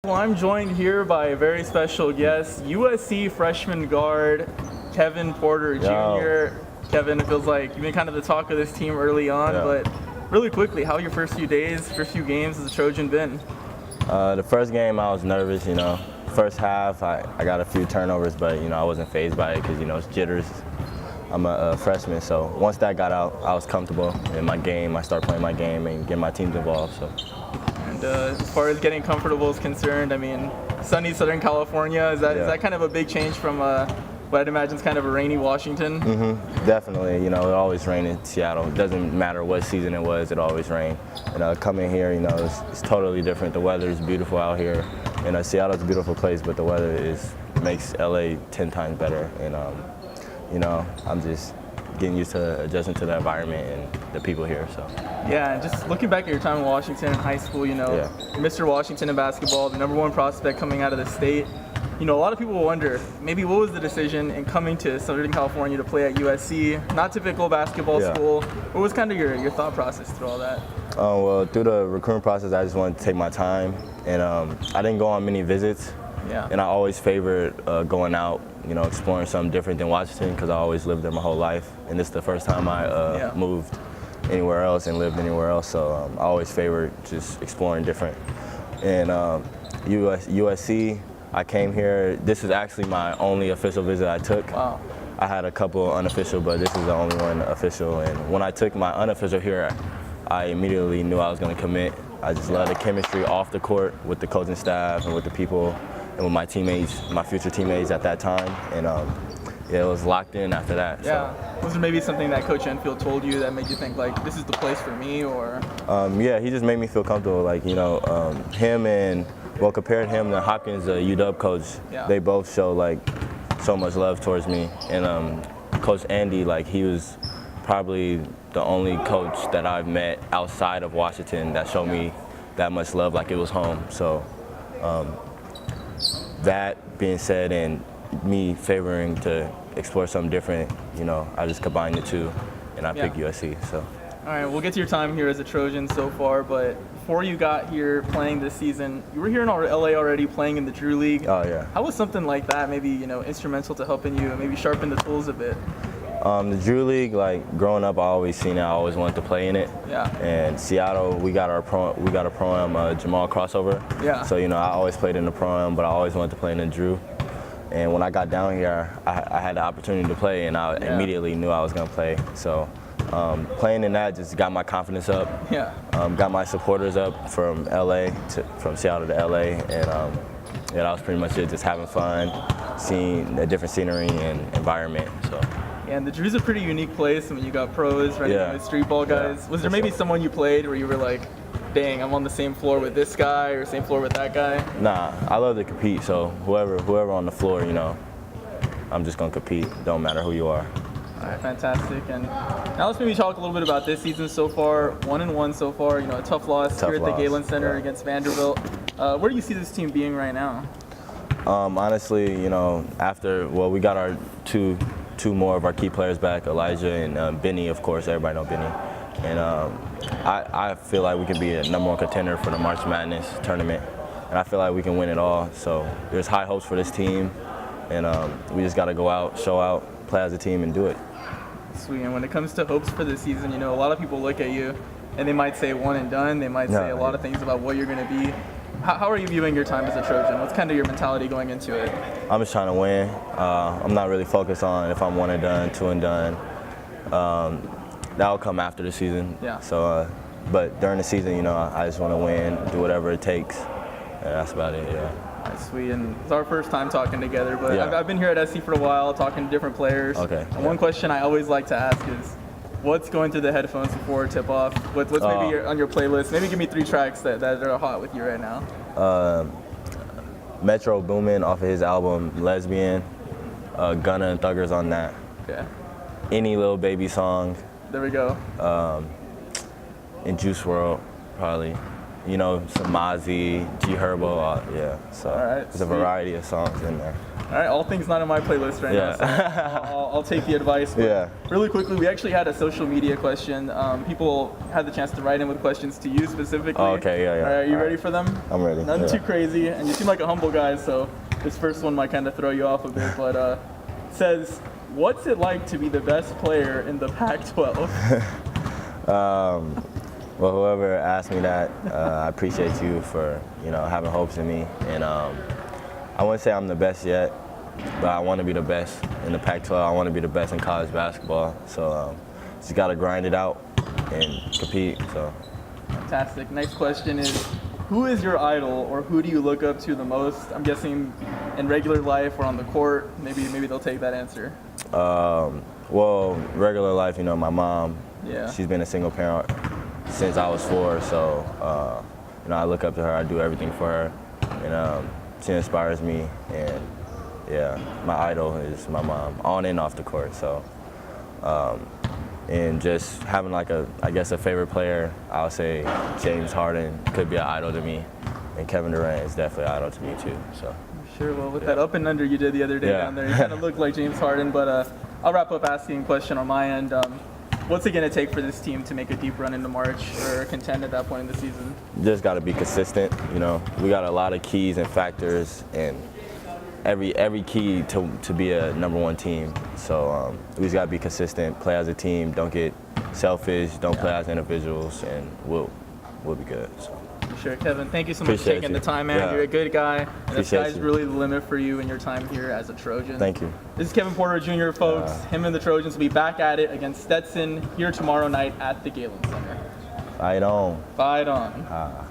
Well, I'm joined here by a very special guest, USC freshman guard Kevin Porter Jr. Kevin, it feels like you've been kind of the talk of this team early on, but really quickly, how your first few days, first few games as a Trojan been? The first game I was nervous, First half I got a few turnovers, but I wasn't fazed by it because it's jitters. I'm a freshman, so once that got out, I was comfortable in my game. I started playing my game and getting my teams involved. So. And as far as getting comfortable is concerned, I mean, sunny Southern California, is that kind of a big change from what I'd imagine is kind of a rainy Washington? Mm-hmm. Definitely, it always rained in Seattle. It doesn't matter what season it was, it always rained. And coming here, it's totally different. The weather is beautiful out here. And Seattle's a beautiful place, but the weather makes LA 10 times better. And I'm just getting used to adjusting to the environment and the people here. So. Yeah, and just looking back at your time in Washington in high school, Mr. Washington in basketball, the #1 prospect coming out of the state. A lot of people will wonder, maybe what was the decision in coming to Southern California to play at USC? Not typical basketball school. What was kind of your thought process through all that? Well, through the recruiting process, I just wanted to take my time, and I didn't go on many visits. Yeah. And I always favored going out, exploring something different than Washington because I always lived there my whole life. And this is the first time I moved anywhere else and lived anywhere else. So I always favored just exploring different. And USC, I came here. This is actually my only official visit I took. Wow. I had a couple unofficial, but this is the only one official. And when I took my unofficial here, I immediately knew I was going to commit. I just love the chemistry off the court with the coaching staff and with the people and with my teammates, my future teammates at that time. And it was locked in after that. Yeah. So. Was there maybe something that Coach Enfield told you that made you think, like, this is the place for me, or? Yeah, he just made me feel comfortable. Like, him and, compared him to Hopkins, the UW coach, they both show, like, so much love towards me. And Coach Andy, like, he was probably the only coach that I've met outside of Washington that showed me that much love, like it was home. So that being said, and me favoring to explore something different, I just combined the two, and I picked USC. So. All right, we'll get to your time here as a Trojan so far, but before you got here playing this season, you were here in LA already playing in the Drew League. Oh yeah. How was something like that maybe instrumental to helping you maybe sharpen the tools a bit? The Drew League, like growing up, I always seen it. I always wanted to play in it. Yeah. And Seattle, we got a pro-am Jamal crossover. Yeah. So I always played in the pro-am, but I always wanted to play in the Drew. And when I got down here, I had the opportunity to play, and I immediately knew I was gonna play. So playing in that just got my confidence up. Yeah. Got my supporters up from Seattle to LA, and that was pretty much it. Just having fun, seeing a different scenery and environment. So. Yeah, and the Drew's a pretty unique place. I mean, you got pros running with streetball guys. Was there maybe someone you played where you were like, dang, I'm on the same floor with this guy or same floor with that guy? Nah, I love to compete. So whoever on the floor, I'm just gonna compete. Don't matter who you are. All right, fantastic. And now let's maybe talk a little bit about this season so far. 1-1 so far. A tough loss here at the Galen Center against Vanderbilt. Where do you see this team being right now? Honestly, we got our two more of our key players back, Elijah and Benny, of course. Everybody know Benny. And I feel like we can be a #1 contender for the March Madness tournament. And I feel like we can win it all. So there's high hopes for this team. And we just got to go out, show out, play as a team, and do it. Sweet. And when it comes to hopes for this season, a lot of people look at you and they might say one and done. They might say a lot of things about what you're going to be. How are you viewing your time as a Trojan? What's kind of your mentality going into it? I'm just trying to win. I'm not really focused on if I'm 1 and done, 2 and done. That'll come after the season. Yeah. So, but during the season, I just want to win, do whatever it takes. And that's about it. Yeah. That's sweet. And it's our first time talking together, but I've been here at SC for a while, talking to different players. Okay. And one question I always like to ask is, what's going through the headphones before tip-off? What's maybe on your playlist? Maybe give me 3 tracks that are hot with you right now. Metro Boomin off of his album Lesbian. Gunna and Thugger's on that. Okay. Any Lil Baby song. There we go. In Juice WRLD, probably. you know, some Mozzie, G Herbo, yeah. So there's a variety of songs in there. All right, all things not in my playlist right now, so I'll take the advice. But really quickly, we actually had a social media question. People had the chance to write in with questions to you specifically. Oh, okay, yeah. All right, are you ready for them? I'm ready. Nothing too crazy, and you seem like a humble guy, so this first one might kind of throw you off a bit. But it says, what's it like to be the best player in the Pac-12? Well, whoever asked me that, I appreciate you for, you know, having hopes in me. And I wouldn't say I'm the best yet, but I want to be the best in the Pac-12. I want to be the best in college basketball. So just got to grind it out and compete. So. Fantastic. Next question is, who is your idol, or who do you look up to the most? I'm guessing in regular life or on the court. Maybe they'll take that answer. Well, regular life, you know, my mom. Yeah. She's been a single parent since I was 4, so you know, I look up to her. I do everything for her, and she inspires me. And yeah, my idol is my mom, on and off the court. So, and just having like I guess a favorite player, I'll say James Harden could be an idol to me, and Kevin Durant is definitely an idol to me too. So. Sure. Well, with that up and under you did the other day down there, you kind of looked like James Harden. But I'll wrap up asking a question on my end. What's it going to take for this team to make a deep run into March or contend at that point in the season? Just got to be consistent. You know, we got a lot of keys and factors, and every key to be a #1 team. So we just got to be consistent, play as a team, don't get selfish, don't play as individuals, and we'll be good. So. Sure, Kevin. Thank you so much for taking the time, man. You're a good guy. And the sky's really the limit for you and your time here as a Trojan. Thank you. This is Kevin Porter Jr., folks. Him and the Trojans will be back at it against Stetson here tomorrow night at the Galen Center. Fight on. Fight on.